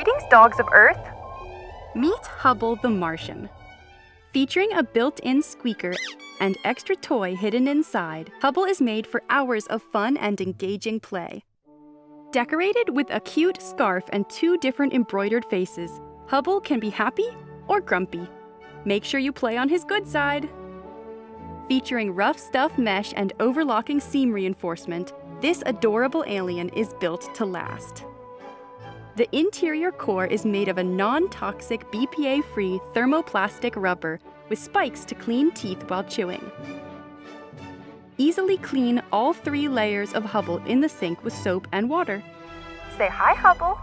Greetings, dogs of Earth. Meet Hubble the Martian. Featuring a built-in squeaker and extra toy hidden inside, Hubble is made for hours of fun and engaging play. Decorated with a cute scarf and 2 different embroidered faces, Hubble can be happy or grumpy. Make sure you play on his good side. Featuring Ruff Stuff mesh and overlocking seam reinforcement, this adorable alien is built to last. The interior core is made of a non-toxic BPA-free thermoplastic rubber with spikes to clean teeth while chewing. Easily clean all 3 layers of Hubble in the sink with soap and water. Say hi, Hubble.